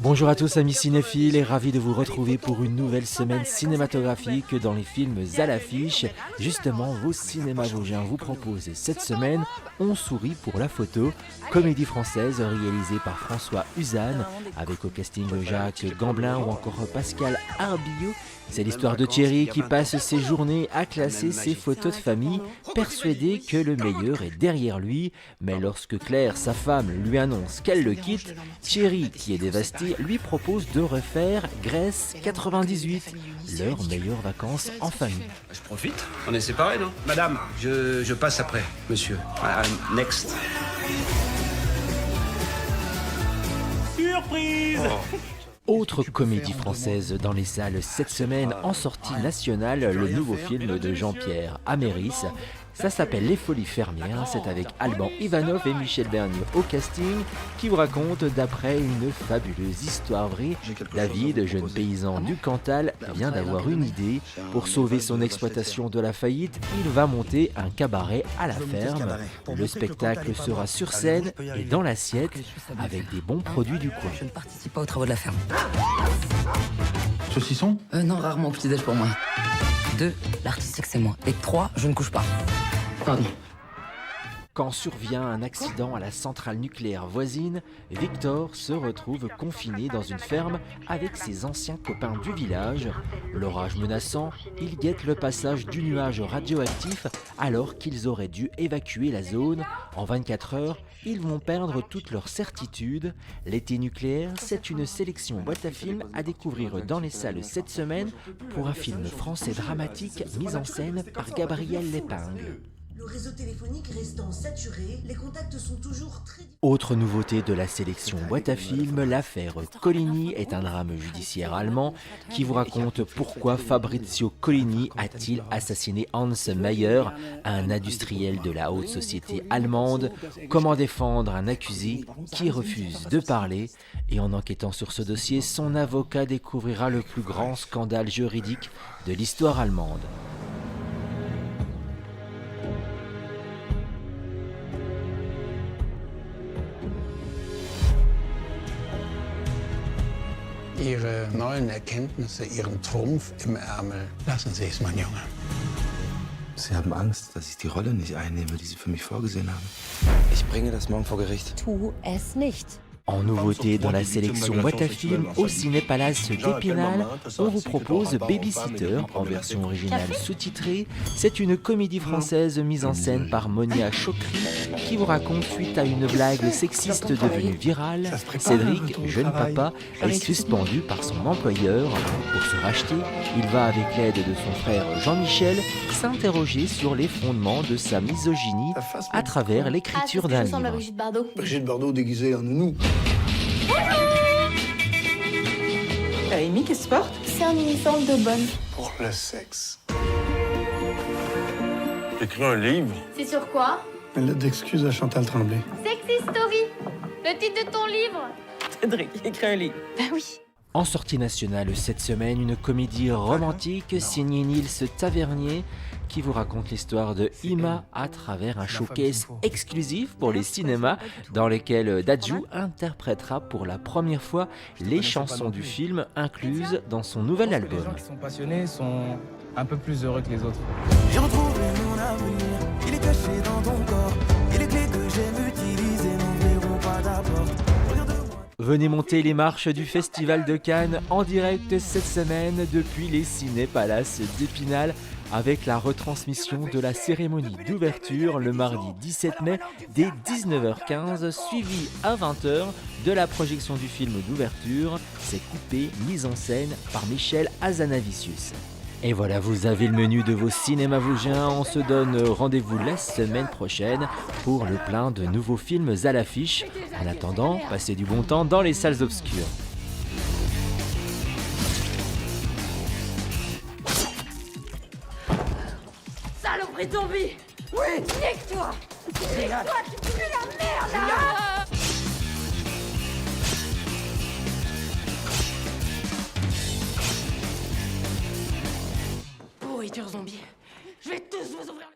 Bonjour à tous amis cinéphiles et ravi de vous retrouver pour une nouvelle semaine cinématographique dans les films à l'affiche. Justement, vos cinémas vosgiens vous proposent cette semaine On sourit pour la photo, comédie française réalisée par François Uzanne avec au casting Jacques Gamblin ou encore Pascal Arbillot. C'est l'histoire de Thierry qui passe ses journées à classer ses photos de famille, persuadé que le meilleur est derrière lui. Mais lorsque Claire, sa femme, lui annonce qu'elle le quitte, Thierry, qui est dévasté, lui propose de refaire Grèce 98, leurs meilleures vacances en famille. Je profite, on est séparés, non? Madame, je passe après, monsieur. Next. Surprise! Autre comédie française dans les salles cette semaine, en sortie nationale, le nouveau film de Jean-Pierre Améris. Ça s'appelle Les Folies Fermières, c'est avec Alban Ivanov et Michel Bernier au casting, qui vous raconte d'après une fabuleuse histoire vraie. David, jeune paysan du Cantal, vient d'avoir une idée. Pour sauver son exploitation de la faillite, il va monter un cabaret à la ferme. Le spectacle sera sur scène et dans l'assiette, avec des bons produits du coin. Je ne participe pas aux travaux de la ferme. Saucisson? Non, rarement petit-déj pour moi. 2, l'artistique c'est moi. Et 3, je ne couche pas. Pardon. Quand survient un accident à la centrale nucléaire voisine, Victor se retrouve confiné dans une ferme avec ses anciens copains du village. L'orage menaçant, il guette le passage du nuage radioactif alors qu'ils auraient dû évacuer la zone. En 24 heures, ils vont perdre toute leur certitude. L'été nucléaire, c'est une sélection boîte à films à découvrir dans les salles cette semaine pour un film français dramatique mis en scène par Gabriel Lépingue. Le réseau téléphonique restant saturé, les contacts sont toujours très... Autre nouveauté de la sélection boîte à films, l'affaire Coligny est un drame judiciaire allemand qui vous raconte pourquoi Fabrizio Coligny a-t-il assassiné Hans Mayer, un industriel de la haute société allemande, comment défendre un accusé qui refuse de parler, et en enquêtant sur ce dossier, son avocat découvrira le plus grand scandale juridique de l'histoire allemande. Ihre neuen Erkenntnisse, Ihren Trumpf im Ärmel. Lassen Sie es, mein Junge. Sie haben Angst, dass ich die Rolle nicht einnehme, die Sie für mich vorgesehen haben. Ich bringe das morgen vor Gericht. Tu es nicht. En nouveauté dans la sélection boîte à films, au Ciné-Palace d'Épinal, on vous propose Babysitter en version originale sous-titrée. C'est une comédie française mise en scène par Monia Chokri qui vous raconte suite à une blague sexiste devenue virale. Cédric, jeune papa, est suspendu par son employeur. Pour se racheter, il va avec l'aide de son frère Jean-Michel s'interroger sur les fondements de sa misogynie à travers l'écriture d'un livre. Brigitte Bardot déguisée en nounou. Amy, qu'est-ce que tu portes? C'est un uniforme de bonne. Pour le sexe. Écris un livre. C'est sur quoi? Une lettre d'excuse à Chantal Tremblay. Sexy Story. Le titre de ton livre? Cédric, écris un livre. Ben oui. En sortie nationale cette semaine, une comédie romantique signée Nils Tavernier qui vous raconte l'histoire de Ima à travers un showcase exclusif pour les cinémas dans lequel Dadju interprétera pour la première fois les chansons du film incluses dans son nouvel album. Les gens qui sont passionnés sont un peu plus heureux que les autres. J'ai retrouvé mon avenir, il est caché dans ton corps. Et les clés que j'aime utiliser n'ouvriront pas ta porte. Venez monter les marches du Festival de Cannes en direct cette semaine depuis les Ciné-Palaces d'Épinal avec la retransmission de la cérémonie d'ouverture le mardi 17 mai dès 19h15 suivie à 20h de la projection du film d'ouverture. C'est coupé, mise en scène par Michel Hazanavicius. Et voilà, vous avez le menu de vos cinémas vosgiens. On se donne rendez-vous la semaine prochaine pour le plein de nouveaux films à l'affiche. En attendant, passez du bon temps dans les salles obscures. Saloperie zombie! Oui! Nique-toi! Nique-toi, tu pues la merde là! Pourriture zombie! Je vais tous vous ouvrir